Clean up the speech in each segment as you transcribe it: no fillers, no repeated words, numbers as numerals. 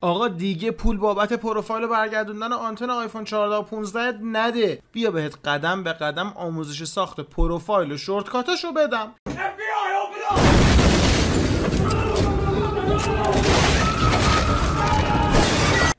آقا دیگه پول بابت پروفایل برگردوندن آنتن آیفون 14 و 15 نده. بیا بهت قدم به قدم آموزش ساخت پروفایل و شورتکاتاشو بدم.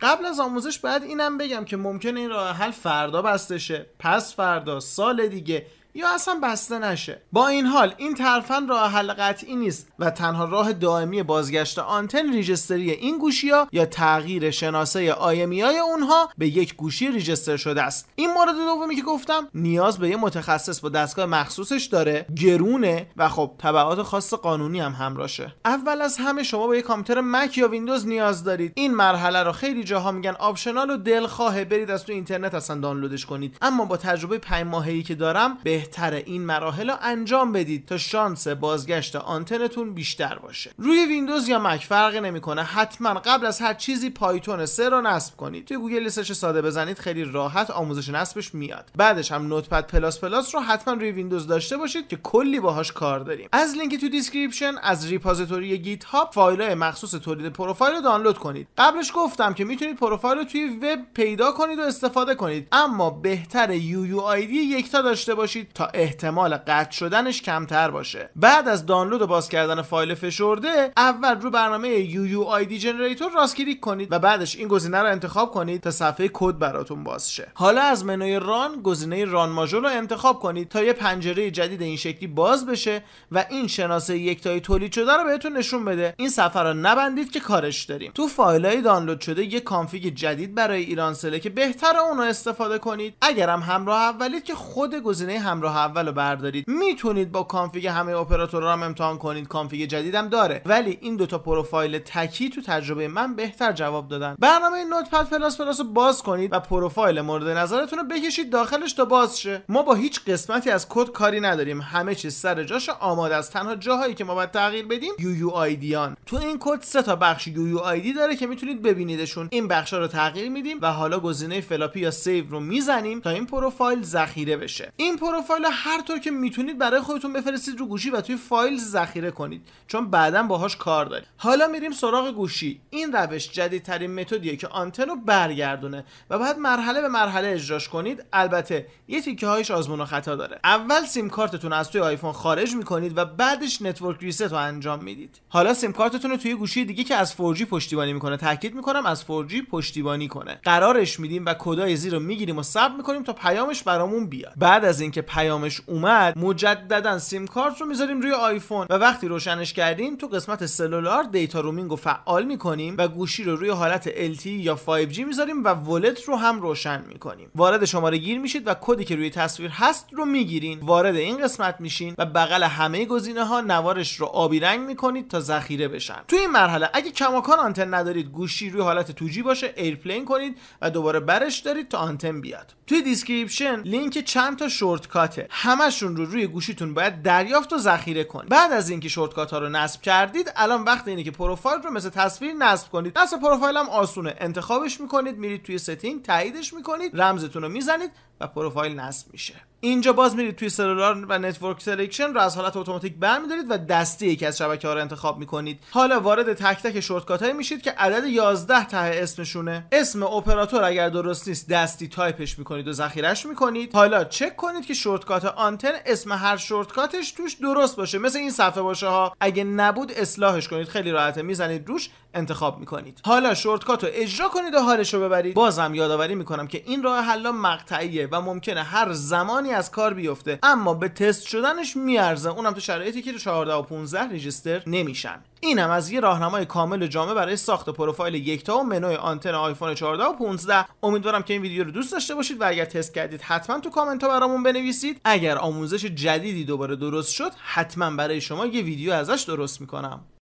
قبل از آموزش باید اینم بگم که ممکنه این راه حل فردا بسته شه، پس فردا، سال دیگه، یا اصلا بسته نشه. با این حال این ترفند راه حل قطعی نیست و تنها راه دائمی بازگشت آنتن ریجستری این گوشی‌ها یا تغییر شناسه IMEI اونها به یک گوشی ریجستر شده است. این مورد دومی که گفتم نیاز به یه متخصص با دستگاه مخصوصش داره، گرونه و خب تبعات خاص قانونی هم همراهشه. اول از همه شما به یک کامپیوتر مک یا ویندوز نیاز دارید. این مرحله رو خیلی جاها میگن آپشنال و دلخواه، برید از تو اینترنت اصلا دانلودش کنید. اما با تجربه 5 ماهه‌ای که دارم بهتره این مراحل رو انجام بدید تا شانس بازگشت آنتنتون بیشتر باشه. روی ویندوز یا مک فرقی نمیکنه، حتما قبل از هر چیزی پایتون 3 رو نصب کنید. توی گوگل لیستش ساده بزنید خیلی راحت آموزش نصبش میاد. بعدش هم نوتپد پلاس پلاس رو حتما روی ویندوز داشته باشید که کلی باهاش کار داریم. از لینک تو دیسکریپشن از ریپوزیتوری گیت هاب فایل‌های مخصوص تولید پروفایل رو دانلود کنید. قبلش گفتم که میتونید پروفایل رو توی وب پیدا کنید و استفاده کنید، اما بهتره UUID یکتا داشته باشید تا احتمال قطع شدنش کمتر باشه. بعد از دانلود و باز کردن فایل فشرده، اول رو برنامه UUID جنریتور راست کلیک کنید و بعدش این گزینه رو انتخاب کنید تا صفحه کد براتون باز شه. حالا از منوی ران گزینه ران ماژول رو انتخاب کنید تا یه پنجره جدید این شکلی باز بشه و این شناسه یکتایی تولید شده رو بهتون نشون بده. این صفحه رو نبندید که کارش داریم. تو فایلای دانلود شده یه کانفیگ جدید برای ایرانسله که بهتره اون رو استفاده کنید. اگرم همراه اولید که خود گزینه همراه اول رو بردارید. میتونید با کانفیگ همه اپراتورها هم امتحان کنید، کانفیگ جدیدم داره، ولی این دوتا پروفایل تکی تو تجربه من بهتر جواب دادن. برنامه نوتپد پلاس پلاس رو باز کنید و پروفایل مورد نظرتون رو بکشید داخلش تا باز شه. ما با هیچ قسمتی از کد کاری نداریم، همه چیز سر جاش آماده است. تنها جاهایی که ما باید تغییر بدیم UUID-آن. تو این کد 3 تا بخش UUID داره که میتونید ببینیدشون. این بخشا رو تغییر میدیم و حالا گزینه فلاپی یا سیو رو میزنیم تا این پروفایل ذخیره بشه. این پروفایل هر طور که میتونید برای خودتون بفرستید رو گوشی و توی فایل ذخیره کنید، چون بعداً باهاش کار دارید. حالا میریم سراغ گوشی. این روش جدیدترین متدیه که آنتن رو برگردونه و بعد مرحله به مرحله اجراش کنید. البته یه تیکه هایش آزمون و خطا داره. اول سیم کارتتون از توی آیفون خارج میکنید و بعدش نتورک ریست رو انجام میدید. حالا سیم کارتتون رو توی گوشی دیگه که از 4G پشتیبانی میکنه، تاکید میکنم از 4G پشتیبانی کنه، قرارش میدیم و کدای زیر رو میگیریم و ثبت میکنیم تا پیامش برامون بیاد. بعد از اینکه پیامش اومد مجددا سیم کارت رو میذاریم روی آیفون و وقتی روشنش کردیم تو قسمت سلولار دیتا رومینگ رو فعال میکنیم و گوشی رو روی حالت LTE یا 5G میذاریم و ولت رو هم روشن میکنیم. وارد شماره گیر میشید و کدی که روی تصویر هست رو میگیرین، وارد این قسمت میشین و بغل همه گزینه ها نوارش رو آبی رنگ میکنید تا ذخیره بشن. تو این مرحله اگه کماکان آنتن ندارید، گوشی روی حالت 2G باشه، ایرپلین کنید و دوباره برش دارید تا آنتن بیاد. توی دیسکریپشن لینک چند تا شورتکاته، همشون رو روی گوشیتون باید دریافت و ذخیره کنید. بعد از اینکه شورتکات ها رو نصب کردید، الان وقت اینه که پروفایل رو مثل تصویر نصب کنید. نصب پروفایل هم آسونه، انتخابش میکنید، میرید توی ستینگ، تاییدش میکنید، رمزتون رو میزنید و پروفایل نصب میشه. اینجا باز میرید توی سلولار و نتورک سلکشن رو از حالت اتوماتیک برمی‌دارید و دستی یکی از شبکه‌ها رو انتخاب می‌کنید. حالا وارد تک تک شورتکات‌های میشید که عدد 11 ته اسمشونه. اسم اپراتور اگر درست نیست دستی تایپش می‌کنید و ذخیره‌اش می‌کنید. حالا چک کنید که شورتکات آنتن اسم هر شورتکاتش توش درست باشه، مثل این صفحه باشه ها. اگه نبود اصلاحش کنید، خیلی راحته، میزنید روش انتخاب می‌کنید. حالا شورتکات رو اجرا کنید و حالش رو ببرید. بازم یادآوری می‌کنم که این راه حل مقطعیه و ممکنه هر زمانی از کار بیفته، اما به تست شدنش میارزه، اونم تو شرایطی که 14 و 15 ریجستر نمیشن. اینم از یه راهنمای کامل و جامع برای ساخت پروفایل یکتا و منوی آنتن آیفون 14 و 15. امیدوارم که این ویدیو رو دوست داشته باشید و اگر تست کردید حتما تو کامنت ها برامون بنویسید. اگر آموزش جدیدی دوباره درست شد حتما برای شما یه ویدیو ازش درست میکنم.